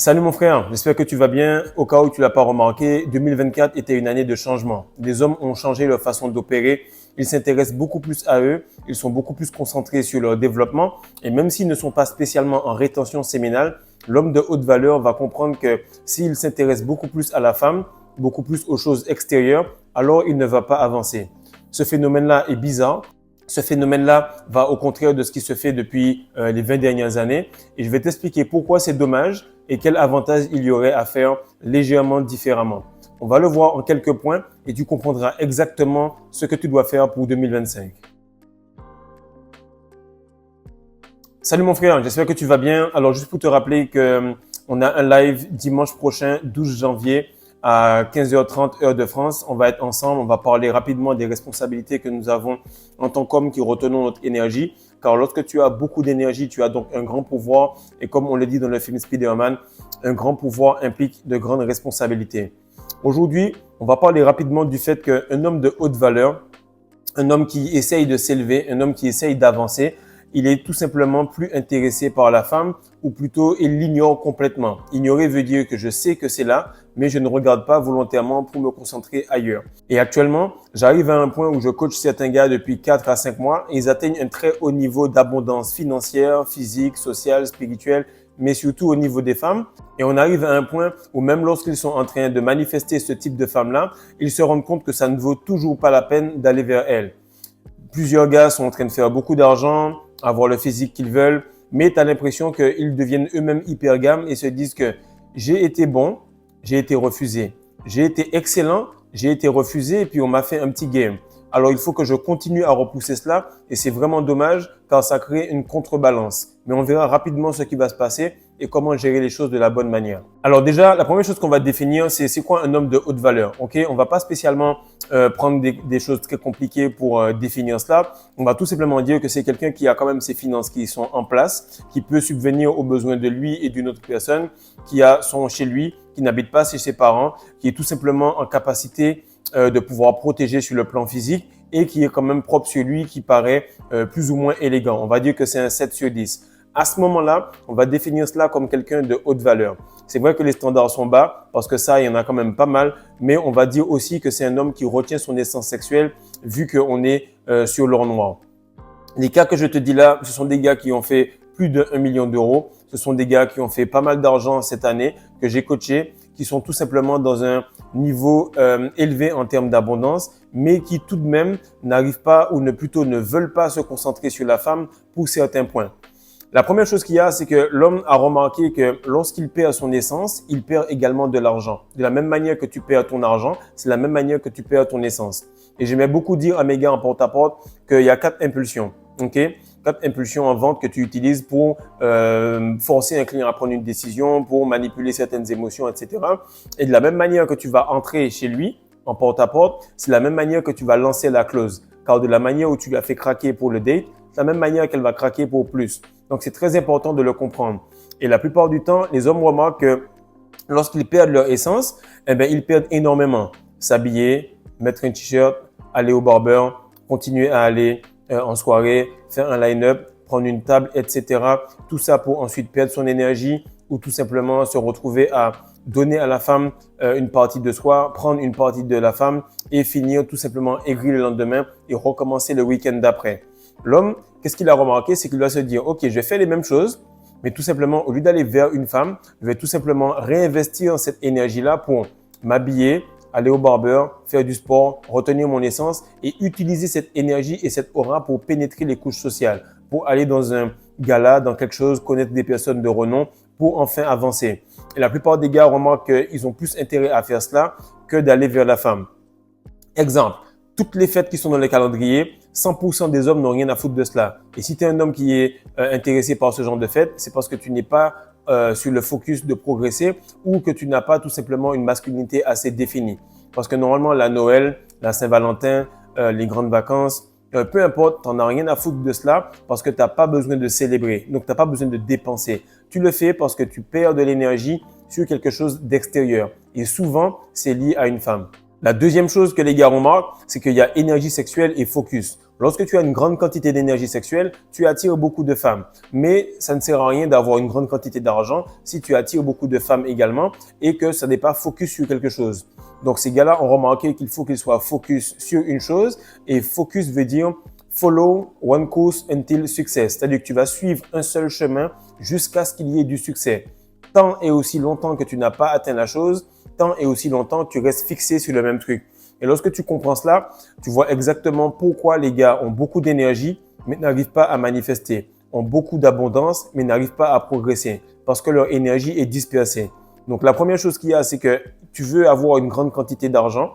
Salut mon frère, j'espère que tu vas bien. Au cas où tu l'as pas remarqué, 2024 était une année de changement. Les hommes ont changé leur façon d'opérer. Ils s'intéressent beaucoup plus à eux. Ils sont beaucoup plus concentrés sur leur développement. Et même s'ils ne sont pas spécialement en rétention séminale, l'homme de haute valeur va comprendre que s'il s'intéresse beaucoup plus à la femme, beaucoup plus aux choses extérieures, alors il ne va pas avancer. Ce phénomène-là est bizarre. Ce phénomène-là va au contraire de ce qui se fait depuis les 20 dernières années. Et je vais t'expliquer pourquoi c'est dommage et quel avantage il y aurait à faire légèrement différemment. On va le voir en quelques points et tu comprendras exactement ce que tu dois faire pour 2025. Salut mon frère, j'espère que tu vas bien. Alors juste pour te rappeler qu'on a un live dimanche prochain, 12 janvier à 15h30 heure de France. On va être ensemble, on va parler rapidement des responsabilités que nous avons en tant qu'hommes qui retenons notre énergie. Car lorsque tu as beaucoup d'énergie, tu as donc un grand pouvoir. Et comme on le dit dans le film Spider-Man, un grand pouvoir implique de grandes responsabilités. Aujourd'hui, on va parler rapidement du fait qu'un homme de haute valeur, un homme qui essaye de s'élever, un homme qui essaye d'avancer, il est tout simplement plus intéressé par la femme ou plutôt il l'ignore complètement. Ignorer veut dire que je sais que c'est là, mais je ne regarde pas volontairement pour me concentrer ailleurs. Et actuellement, j'arrive à un point où je coach certains gars depuis 4 à 5 mois et ils atteignent un très haut niveau d'abondance financière, physique, sociale, spirituelle, mais surtout au niveau des femmes. Et on arrive à un point où même lorsqu'ils sont en train de manifester ce type de femme-là, ils se rendent compte que ça ne vaut toujours pas la peine d'aller vers elles. Plusieurs gars sont en train de faire beaucoup d'argent, avoir le physique qu'ils veulent, mais tu as l'impression qu'ils deviennent eux-mêmes hyper gamme et se disent que j'ai été bon, j'ai été refusé. J'ai été excellent, j'ai été refusé et puis on m'a fait un petit game. Alors il faut que je continue à repousser cela et c'est vraiment dommage car ça crée une contrebalance. Mais on verra rapidement ce qui va se passer et comment gérer les choses de la bonne manière. Alors déjà, la première chose qu'on va définir, c'est quoi un homme de haute valeur. Ok, on va pas spécialement prendre des choses très compliquées pour définir cela. On va tout simplement dire que c'est quelqu'un qui a quand même ses finances qui sont en place, qui peut subvenir aux besoins de lui et d'une autre personne, qui a son chez lui, qui n'habite pas chez ses parents, qui est tout simplement en capacité de pouvoir protéger sur le plan physique et qui est quand même propre sur lui, qui paraît plus ou moins élégant. On va dire que c'est un 7 sur 10. À ce moment-là, on va définir cela comme quelqu'un de haute valeur. C'est vrai que les standards sont bas parce que ça, il y en a quand même pas mal, mais on va dire aussi que c'est un homme qui retient son essence sexuelle vu qu'on est sur l'or noir. Les cas que je te dis là, ce sont des gars qui ont fait plus de 1 million d'euros. Ce sont des gars qui ont fait pas mal d'argent cette année, que j'ai coaché, qui sont tout simplement dans un niveau élevé en termes d'abondance, mais qui tout de même n'arrivent pas ou plutôt ne veulent pas se concentrer sur la femme pour certains points. La première chose qu'il y a, c'est que l'homme a remarqué que lorsqu'il perd son essence, il perd également de l'argent. De la même manière que tu perds ton argent, c'est la même manière que tu perds ton essence. Et j'aimais beaucoup dire à mes gars en porte-à-porte qu'il y a 4 impulsions. Ok, 4 impulsions en vente que tu utilises pour forcer un client à prendre une décision, pour manipuler certaines émotions, etc. Et de la même manière que tu vas entrer chez lui en porte-à-porte, c'est la même manière que tu vas lancer la clause. Car de la manière où tu l'as fait craquer pour le date, c'est la même manière qu'elle va craquer pour plus. Donc, c'est très important de le comprendre. Et la plupart du temps, les hommes remarquent que lorsqu'ils perdent leur essence, eh bien, ils perdent énormément. S'habiller, mettre un t-shirt, aller au barbeur, continuer à aller en soirée, faire un line-up, prendre une table, etc. Tout ça pour ensuite perdre son énergie ou tout simplement se retrouver à donner à la femme une partie de soi, prendre une partie de la femme et finir tout simplement aigri le lendemain et recommencer le week-end d'après. L'homme, qu'est-ce qu'il a remarqué? C'est qu'il doit se dire, OK, je vais faire les mêmes choses, mais tout simplement, au lieu d'aller vers une femme, je vais tout simplement réinvestir cette énergie-là pour m'habiller, aller au barbeur, faire du sport, retenir mon essence et utiliser cette énergie et cette aura pour pénétrer les couches sociales, pour aller dans un gala, dans quelque chose, connaître des personnes de renom pour enfin avancer. Et la plupart des gars remarquent qu'ils ont plus intérêt à faire cela que d'aller vers la femme. Exemple, toutes les fêtes qui sont dans le calendrier, 100% des hommes n'ont rien à foutre de cela. Et si tu es un homme qui est intéressé par ce genre de fête, c'est parce que tu n'es pas sur le focus de progresser ou que tu n'as pas tout simplement une masculinité assez définie. Parce que normalement, la Noël, la Saint-Valentin, les grandes vacances, peu importe, tu n'en as rien à foutre de cela parce que tu n'as pas besoin de célébrer. Donc, tu n'as pas besoin de dépenser. Tu le fais parce que tu perds de l'énergie sur quelque chose d'extérieur. Et souvent, c'est lié à une femme. La deuxième chose que les gars remarquent, c'est qu'il y a énergie sexuelle et focus. Lorsque tu as une grande quantité d'énergie sexuelle, tu attires beaucoup de femmes. Mais ça ne sert à rien d'avoir une grande quantité d'argent si tu attires beaucoup de femmes également et que ça n'est pas focus sur quelque chose. Donc, ces gars-là ont remarqué qu'il faut qu'ils soient focus sur une chose et focus veut dire follow one course until success. C'est-à-dire que tu vas suivre un seul chemin jusqu'à ce qu'il y ait du succès. Tant et aussi longtemps que tu n'as pas atteint la chose, tant et aussi longtemps que tu restes fixé sur le même truc. Et lorsque tu comprends cela, tu vois exactement pourquoi les gars ont beaucoup d'énergie mais n'arrivent pas à manifester, ont beaucoup d'abondance mais n'arrivent pas à progresser parce que leur énergie est dispersée. Donc la première chose qu'il y a, c'est que tu veux avoir une grande quantité d'argent,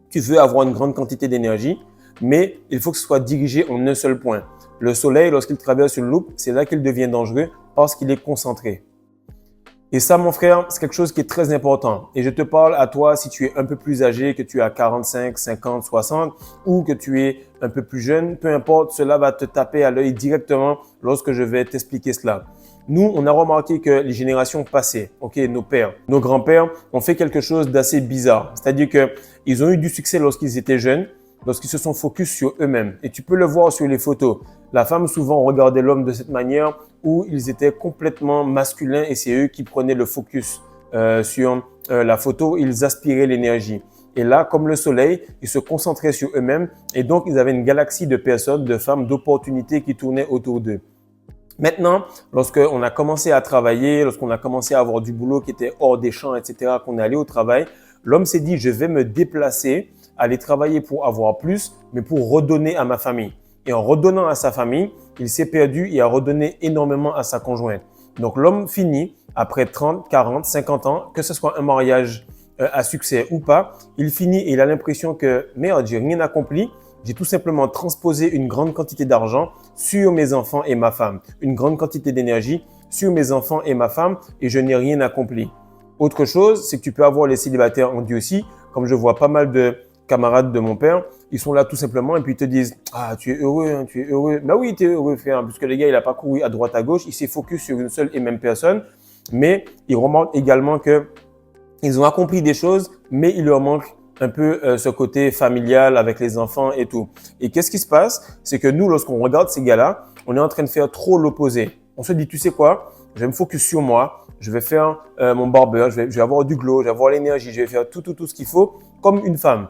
tu veux avoir une grande quantité d'énergie, mais il faut que ce soit dirigé en un seul point. Le soleil, lorsqu'il traverse une loupe, c'est là qu'il devient dangereux parce qu'il est concentré. Et ça, mon frère, c'est quelque chose qui est très important. Et je te parle à toi si tu es un peu plus âgé, que tu as 45, 50, 60 ou que tu es un peu plus jeune. Peu importe, cela va te taper à l'œil directement lorsque je vais t'expliquer cela. Nous, on a remarqué que les générations passées, nos pères, nos grands-pères ont fait quelque chose d'assez bizarre. C'est-à-dire qu'ils ont eu du succès lorsqu'ils étaient jeunes, lorsqu'ils se sont focus sur eux-mêmes. Et tu peux le voir sur les photos. La femme souvent regardait l'homme de cette manière où ils étaient complètement masculins et c'est eux qui prenaient le focus sur la photo. Ils aspiraient l'énergie. Et là, comme le soleil, ils se concentraient sur eux-mêmes et donc ils avaient une galaxie de personnes, de femmes, d'opportunités qui tournaient autour d'eux. Maintenant, lorsqu'on a commencé à travailler, lorsqu'on a commencé à avoir du boulot qui était hors des champs, etc., qu'on est allé au travail, l'homme s'est dit, je vais me déplacer, aller travailler pour avoir plus, mais pour redonner à ma famille. Et en redonnant à sa famille, il s'est perdu et a redonné énormément à sa conjointe. Donc, l'homme finit, après 30, 40, 50 ans, que ce soit un mariage à succès ou pas, il finit et il a l'impression que, merde, j'ai rien accompli. J'ai tout simplement transposé une grande quantité d'argent sur mes enfants et ma femme, une grande quantité d'énergie sur mes enfants et ma femme et je n'ai rien accompli. Autre chose, c'est que tu peux avoir les célibataires en Dieu aussi, comme je vois pas mal de camarades de mon père, ils sont là tout simplement et puis ils te disent « Ah, tu es heureux, hein, tu es heureux. » Ben oui, tu es heureux frère, puisque le gars, il n'a pas couru à droite à gauche, il s'est focus sur une seule et même personne, mais il remarque également que ils ont accompli des choses, mais il leur manque un peu ce côté familial avec les enfants et tout. Et qu'est-ce qui se passe? C'est que nous, lorsqu'on regarde ces gars-là, on est en train de faire trop l'opposé. On se dit, tu sais quoi? Je vais me focus sur moi, je vais faire mon barber, je vais avoir du glow, je vais avoir l'énergie, je vais faire tout ce qu'il faut comme une femme.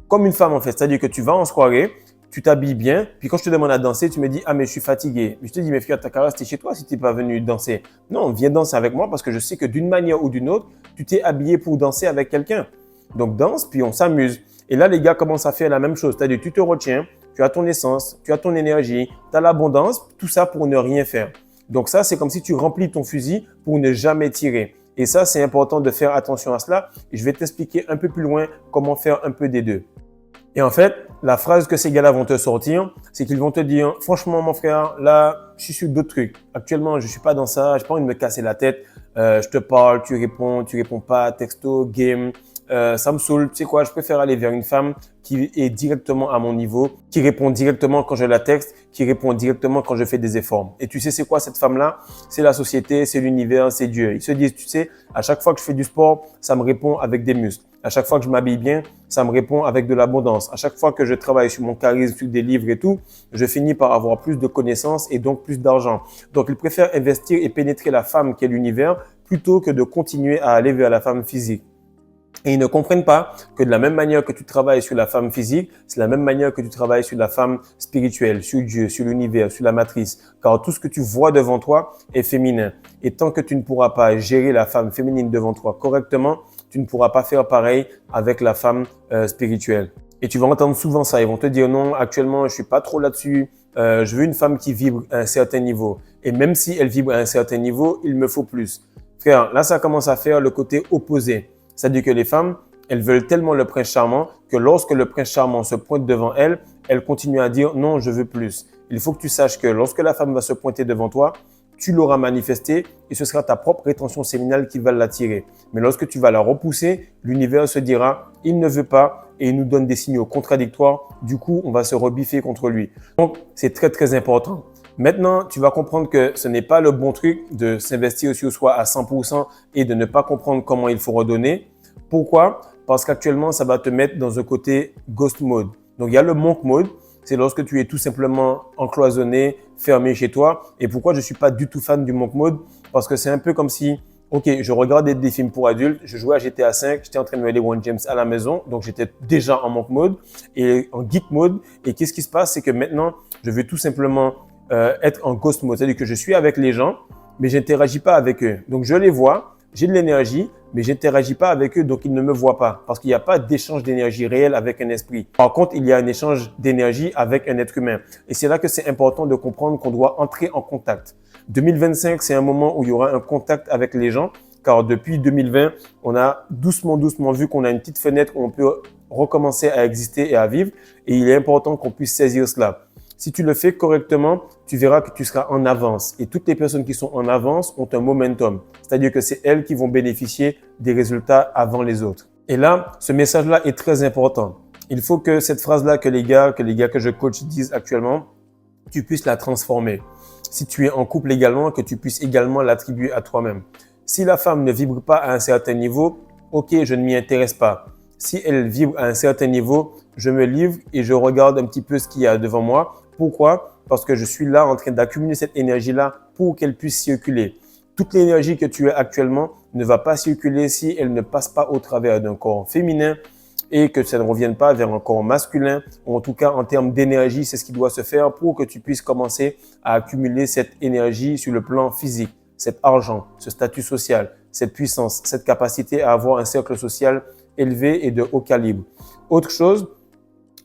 Comme une femme en fait, c'est-à-dire que tu vas en soirée, tu t'habilles bien, puis quand je te demande à danser, tu me dis « Ah mais je suis fatigué ». Je te dis « Mais frère, t'as qu'à rester chez toi si t'es pas venu danser ». Non, viens danser avec moi parce que je sais que d'une manière ou d'une autre, tu t'es habillé pour danser avec quelqu'un. Donc danse, puis on s'amuse. Et là, les gars commencent à faire la même chose. C'est-à-dire, tu te retiens, tu as ton essence, tu as ton énergie, tu as l'abondance, tout ça pour ne rien faire. Donc ça, c'est comme si tu remplis ton fusil pour ne jamais tirer. Et ça, c'est important de faire attention à cela. Et je vais t'expliquer un peu plus loin comment faire un peu des deux. Et en fait, la phrase que ces gars-là vont te sortir, c'est qu'ils vont te dire « Franchement, mon frère, là, je suis sur d'autres trucs. Actuellement, je suis pas dans ça. J'ai pas envie de me casser la tête. Je te parle, tu réponds pas, texto, game. Ça me saoule. Tu sais quoi, je préfère aller vers une femme qui est directement à mon niveau, qui répond directement quand je la texte, qui répond directement quand je fais des efforts. Et tu sais, c'est quoi cette femme-là? C'est la société, c'est l'univers, c'est Dieu. Ils se disent, tu sais, à chaque fois que je fais du sport, ça me répond avec des muscles. À chaque fois que je m'habille bien, ça me répond avec de l'abondance. À chaque fois que je travaille sur mon charisme, sur des livres et tout, je finis par avoir plus de connaissances et donc plus d'argent. Donc, ils préfèrent investir et pénétrer la femme qui est l'univers plutôt que de continuer à aller vers la femme physique. Et ils ne comprennent pas que de la même manière que tu travailles sur la femme physique, c'est la même manière que tu travailles sur la femme spirituelle, sur Dieu, sur l'univers, sur la matrice. Car tout ce que tu vois devant toi est féminin. Et tant que tu ne pourras pas gérer la femme féminine devant toi correctement, tu ne pourras pas faire pareil avec la femme spirituelle. Et tu vas entendre souvent ça. Ils vont te dire non, actuellement, je suis pas trop là-dessus. Je veux une femme qui vibre à un certain niveau. Et même si elle vibre à un certain niveau, il me faut plus. Frère, là, ça commence à faire le côté opposé. C'est-à-dire que les femmes, elles veulent tellement le prince charmant que lorsque le prince charmant se pointe devant elles, elles continuent à dire non, je veux plus. Il faut que tu saches que lorsque la femme va se pointer devant toi, tu l'auras manifesté et ce sera ta propre rétention séminale qui va l'attirer. Mais lorsque tu vas la repousser, l'univers se dira il ne veut pas et il nous donne des signaux contradictoires. Du coup, on va se rebiffer contre lui. Donc, c'est très, très important. Maintenant, tu vas comprendre que ce n'est pas le bon truc de s'investir sur soi à 100% et de ne pas comprendre comment il faut redonner. Pourquoi? Parce qu'actuellement, ça va te mettre dans un côté ghost mode. Donc, il y a le monk mode c'est lorsque tu es tout simplement encloisonné, fermé chez toi. Et pourquoi je suis pas du tout fan du monk mode? Parce que c'est un peu comme si, ok, je regardais des films pour adultes, je jouais à GTA 5, j'étais en train de me LeBron James à la maison, donc j'étais déjà en monk mode et en geek mode. Et qu'est-ce qui se passe? C'est que maintenant, je veux tout simplement être en ghost mode, c'est-à-dire que je suis avec les gens, mais j'interagis pas avec eux. Donc je les vois, j'ai de l'énergie, mais j'interagis pas avec eux, donc ils ne me voient pas, parce qu'il n'y a pas d'échange d'énergie réel avec un esprit. Par contre, il y a un échange d'énergie avec un être humain. Et c'est là que c'est important de comprendre qu'on doit entrer en contact. 2025, c'est un moment où il y aura un contact avec les gens, car depuis 2020, on a doucement vu qu'on a une petite fenêtre où on peut recommencer à exister et à vivre, et il est important qu'on puisse saisir cela. Si tu le fais correctement, tu verras que tu seras en avance. Et toutes les personnes qui sont en avance ont un momentum. C'est-à-dire que c'est elles qui vont bénéficier des résultats avant les autres. Et là, ce message-là est très important. Il faut que cette phrase-là que les gars que je coach disent actuellement, tu puisses la transformer. Si tu es en couple également, que tu puisses également l'attribuer à toi-même. Si la femme ne vibre pas à un certain niveau, ok, je ne m'y intéresse pas. Si elle vibre à un certain niveau, je me livre et je regarde un petit peu ce qu'il y a devant moi. Pourquoi? Parce que je suis là en train d'accumuler cette énergie-là pour qu'elle puisse circuler. Toute l'énergie que tu as actuellement ne va pas circuler si elle ne passe pas au travers d'un corps féminin et que ça ne revienne pas vers un corps masculin. Ou en tout cas, en termes d'énergie, c'est ce qui doit se faire pour que tu puisses commencer à accumuler cette énergie sur le plan physique, cet argent, ce statut social, cette puissance, cette capacité à avoir un cercle social élevé et de haut calibre. Autre chose,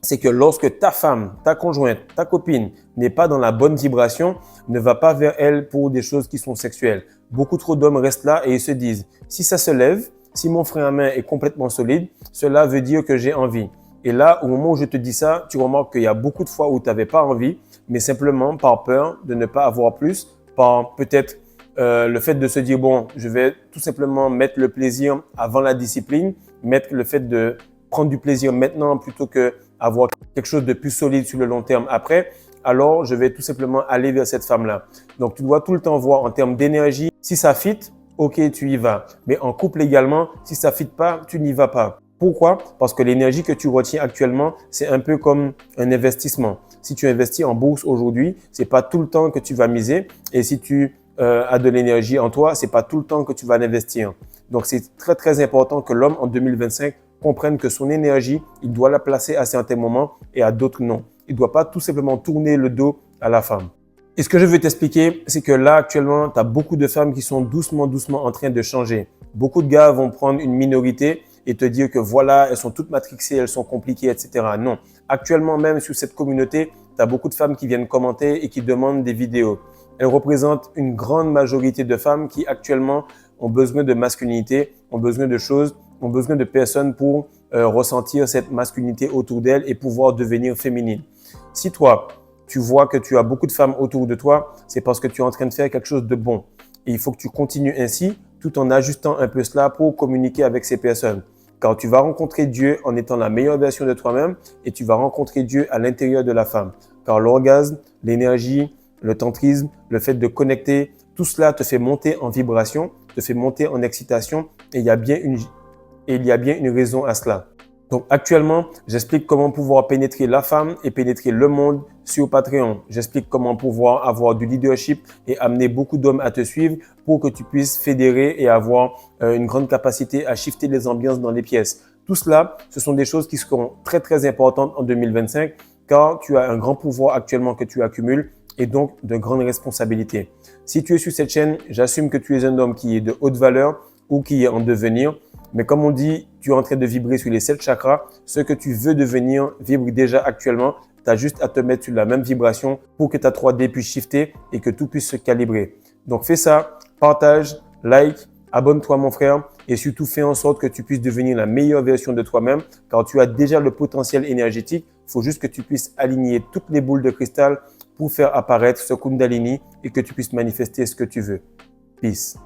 c'est que lorsque ta femme, ta conjointe, ta copine n'est pas dans la bonne vibration, ne va pas vers elle pour des choses qui sont sexuelles. Beaucoup trop d'hommes restent là et ils se disent, si ça se lève, si mon frein à main est complètement solide, cela veut dire que j'ai envie. Et là, au moment où je te dis ça, tu remarques qu'il y a beaucoup de fois où tu n'avais pas envie, mais simplement par peur de ne pas avoir plus, par peut-être le fait de se dire, bon, je vais tout simplement mettre le plaisir avant la discipline, mettre le fait de prendre du plaisir maintenant plutôt que avoir quelque chose de plus solide sur le long terme après, alors je vais tout simplement aller vers cette femme-là. Donc, tu dois tout le temps voir en termes d'énergie. Si ça fit, ok, tu y vas. Mais en couple également, si ça fit pas, tu n'y vas pas. Pourquoi? Parce que l'énergie que tu retiens actuellement, c'est un peu comme un investissement. Si tu investis en bourse aujourd'hui, c'est pas tout le temps que tu vas miser. Et si tu as de l'énergie en toi, c'est pas tout le temps que tu vas l'investir. Donc, c'est très, très important que l'homme en 2025 comprenne que son énergie, il doit la placer à certains moments et à d'autres non. Il ne doit pas tout simplement tourner le dos à la femme. Et ce que je veux t'expliquer, c'est que là, actuellement, tu as beaucoup de femmes qui sont doucement en train de changer. Beaucoup de gars vont prendre une minorité et te dire que voilà, elles sont toutes matrixées, elles sont compliquées, etc. Non. Actuellement, même sur cette communauté, tu as beaucoup de femmes qui viennent commenter et qui demandent des vidéos. Elles représentent une grande majorité de femmes qui actuellement ont besoin de masculinité, ont besoin de choses, ont besoin de personnes pour ressentir cette masculinité autour d'elles et pouvoir devenir féminine. Si toi, tu vois que tu as beaucoup de femmes autour de toi, c'est parce que tu es en train de faire quelque chose de bon. Et il faut que tu continues ainsi tout en ajustant un peu cela pour communiquer avec ces personnes. Car tu vas rencontrer Dieu en étant la meilleure version de toi-même et tu vas rencontrer Dieu à l'intérieur de la femme. Car l'orgasme, l'énergie, le tantrisme, le fait de connecter, tout cela te fait monter en vibration, te fait monter en excitation et il y a bien une raison à cela. Donc actuellement, j'explique comment pouvoir pénétrer la femme et pénétrer le monde sur Patreon. J'explique comment pouvoir avoir du leadership et amener beaucoup d'hommes à te suivre pour que tu puisses fédérer et avoir une grande capacité à shifter les ambiances dans les pièces. Tout cela, ce sont des choses qui seront très très importantes en 2025 car tu as un grand pouvoir actuellement que tu accumules et donc de grandes responsabilités. Si tu es sur cette chaîne, j'assume que tu es un homme qui est de haute valeur ou qui est en devenir. Mais comme on dit, tu es en train de vibrer sur les 7 chakras. Ce que tu veux devenir vibre déjà actuellement. Tu as juste à te mettre sur la même vibration pour que ta 3D puisse shifter et que tout puisse se calibrer. Donc fais ça, partage, like, abonne-toi mon frère et surtout fais en sorte que tu puisses devenir la meilleure version de toi-même car tu as déjà le potentiel énergétique. Il faut juste que tu puisses aligner toutes les boules de cristal pour faire apparaître ce Kundalini et que tu puisses manifester ce que tu veux. Peace.